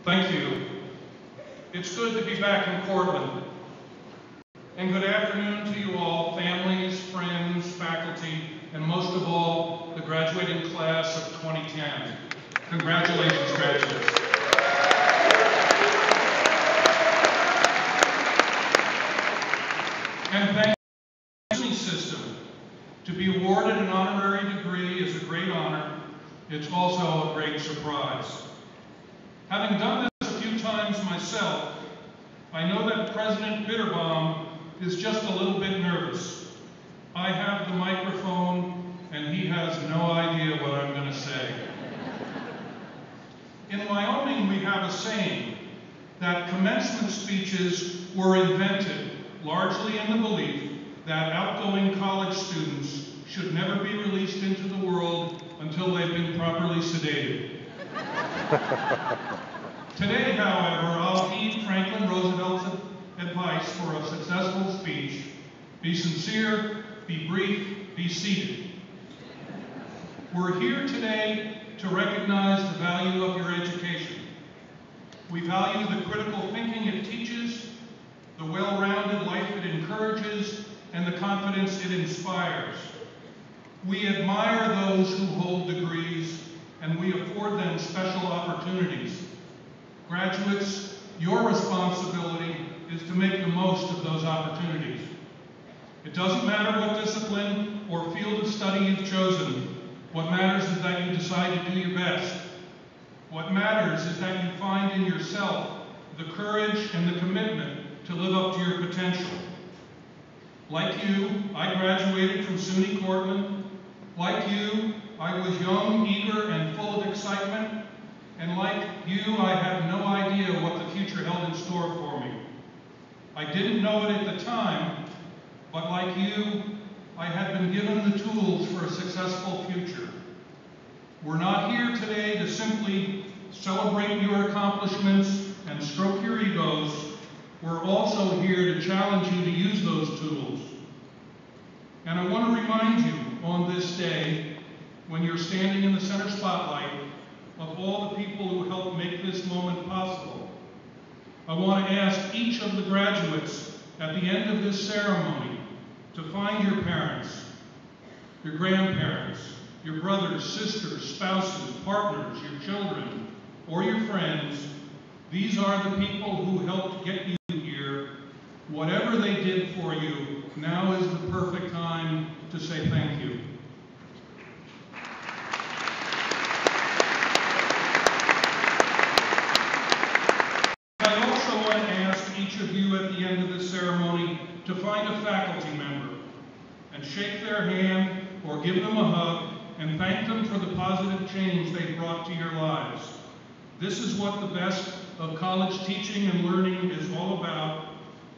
Thank you. It's good to be back in Cortland. And good afternoon to you all, families, friends, faculty, and most of all, the graduating class of 2010. Congratulations, graduates. And thank you to the SUNY system. To be awarded an honorary degree is a great honor. It's also a great surprise. Having done this a few times myself, I know that President Bitterbaum is just a little bit nervous. I have the microphone, and he has no idea what I'm going to say. In Wyoming, we have a saying that commencement speeches were invented largely in the belief that outgoing college students should never be released into the world until they've been properly sedated. Today, however, I'll heed Franklin Roosevelt's advice for a successful speech. Be sincere, be brief, be seated. We're here today to recognize the value of your education. We value the critical thinking it teaches, the well-rounded life it encourages, and the confidence it inspires. We admire those who hold degrees, and we afford them special opportunities. Graduates, your responsibility is to make the most of those opportunities. It doesn't matter what discipline or field of study you've chosen. What matters is that you decide to do your best. What matters is that you find in yourself the courage and the commitment to live up to your potential. Like you, I graduated from SUNY Cortland. Like you, I was young, eager, and full of excitement. And like you, I had no idea what the future held in store for me. I didn't know it at the time, but like you, I had been given the tools for a successful future. We're not here today to simply celebrate your accomplishments and stroke your egos. We're also here to challenge you to use those tools. And I want to remind you on this day, when you're standing in the center spotlight, of all the people who helped make this moment possible. I want to ask each of the graduates at the end of this ceremony to find your parents, your grandparents, your brothers, sisters, spouses, partners, your children, or your friends. These are the people who helped get you here. Whatever they did for you, now is the perfect time to say thank you. I also want to ask each of you at the end of this ceremony to find a faculty member and shake their hand or give them a hug and thank them for the positive change they brought to your lives. This is what the best of college teaching and learning is all about,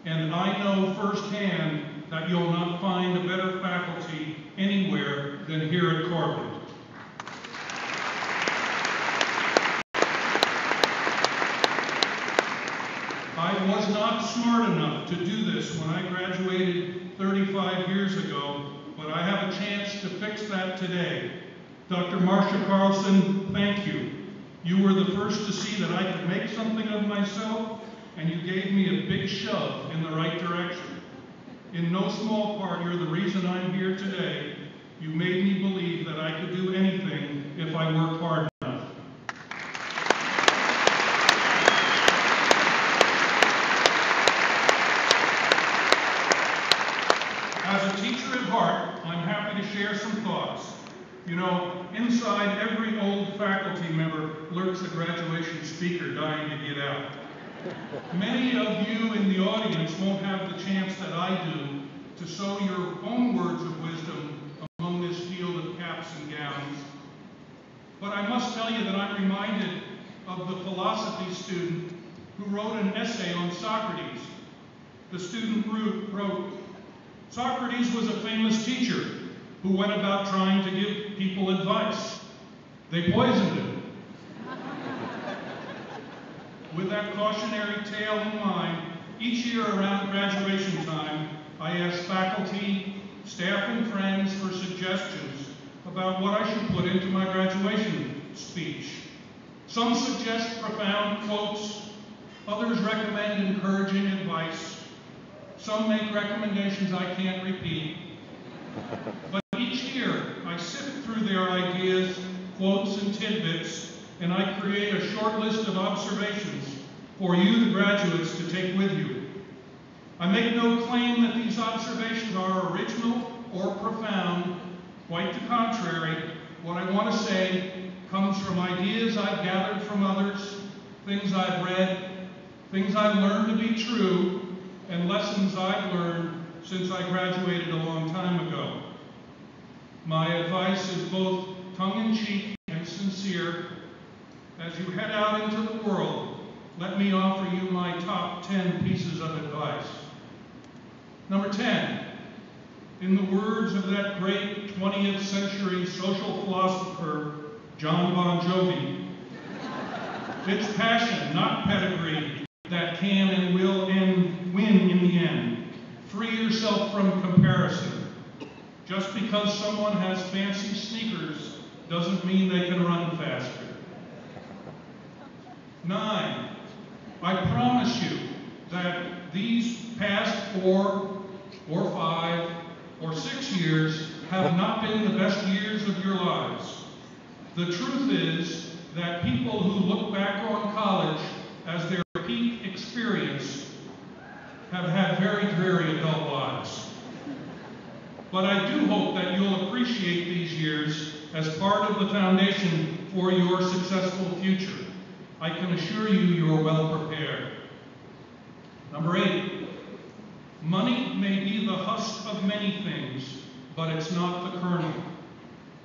and I know firsthand that you'll not find a better faculty anywhere than here at Cortland. I was not smart enough to do this when I graduated 35 years ago, but I have a chance to fix that today. Dr. Marcia Carlson, thank you. You were the first to see that I could make something of myself, and you gave me a big shove in the right direction. In no small part, you're the reason I'm here today. You made me believe that I could do anything if I worked hard enough. As a teacher at heart, I'm happy to share some thoughts. You know, inside every old faculty member lurks a graduation speaker dying to get out. Many of you in the audience won't have the chance that I do to sow your own words of wisdom among this field of caps and gowns. But I must tell you that I'm reminded of the philosophy student who wrote an essay on Socrates. The student wrote, "Socrates was a famous teacher who went about trying to give people advice. They poisoned him." With that cautionary tale in mind, each year around graduation time, I ask faculty, staff, and friends for suggestions about what I should put into my graduation speech. Some suggest profound quotes, others recommend encouraging advice. Some make recommendations I can't repeat. But each year, I sift through their ideas, quotes, and tidbits, and I create a short list of observations for you, the graduates, to take with you. I make no claim that these observations are original or profound. Quite the contrary, what I want to say comes from ideas I've gathered from others, things I've read, things I've learned to be true, and lessons I've learned since I graduated a long time ago. My advice is both tongue-in-cheek and sincere. As you head out into the world, let me offer you my top 10 pieces of advice. Number 10, in the words of that great 20th century social philosopher, John Bon Jovi, it's passion, not pedigree, that can and will win in the end. Free yourself from comparison. Just because someone has fancy sneakers doesn't mean they can run faster. 9, I promise you that these past 4 or 5 or 6 years have not been the best years of your lives. The truth is that people who look back on college as their peak experience have had very dreary adult lives. But I do hope that you'll appreciate these years as part of the foundation for your successful future. I can assure you you're well prepared. Number 8, money may be the husk of many things, but it's not the kernel.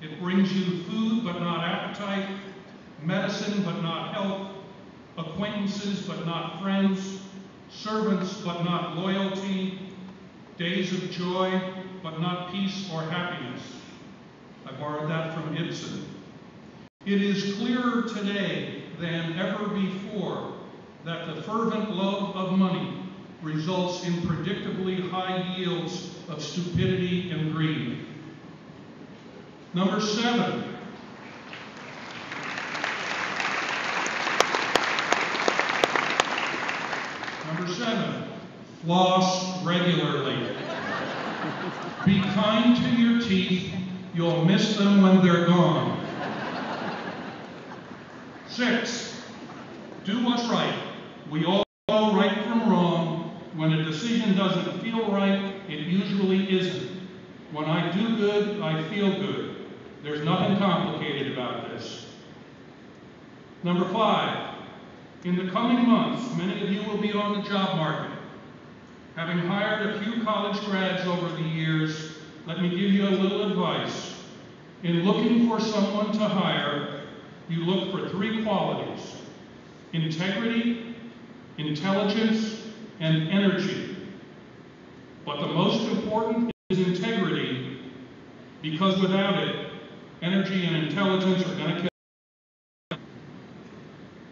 It brings you food but not appetite, medicine but not health, acquaintances but not friends, servants but not loyalty, days of joy but not peace or happiness. I borrowed that from Ibsen. It is clearer today than ever before that the fervent love of money results in predictably high yields of stupidity and greed. Number 7. Number 7, floss regularly. Be kind to your teeth, you'll miss them when they're gone. 6, do what's right. We all know right from wrong. When a decision doesn't feel right, it usually isn't. When I do good, I feel good. There's nothing complicated about this. Number 5, in the coming months, many of you will be on the job market. Having hired a few college grads over the years, let me give you a little advice. In looking for someone to hire, you look for 3 qualities: integrity, intelligence, and energy. But the most important is integrity, because without it, energy and intelligence are going to kill.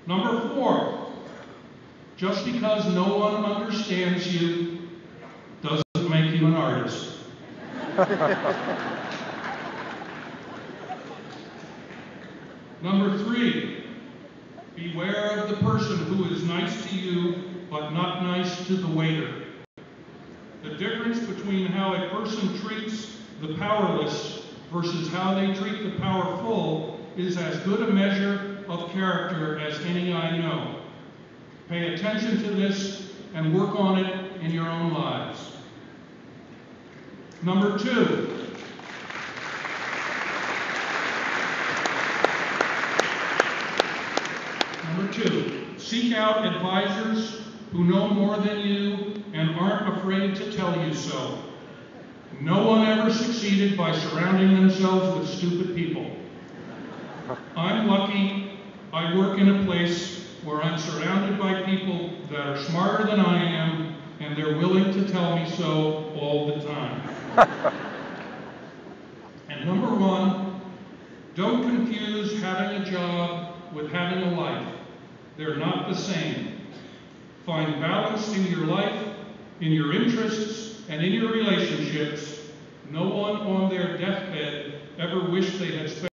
Number 4, just because no one understands you doesn't make you an artist. Number 3, beware of the person who is nice to you but not nice to the waiter. The difference between how a person treats the powerless versus how they treat the powerful is as good a measure of character as any I know. Pay attention to this and work on it in your own lives. Number 2, seek out advisors who know more than you and aren't afraid to tell you so. No one ever succeeded by surrounding themselves with stupid people. I'm lucky I work in a place where I'm surrounded by people that are smarter than I am, and they're willing to tell me so all the time. And number 1, don't confuse having a job with having a life. They're not the same. Find balance in your life, in your interests, and in your relationships. No one on their deathbed ever wished they had spent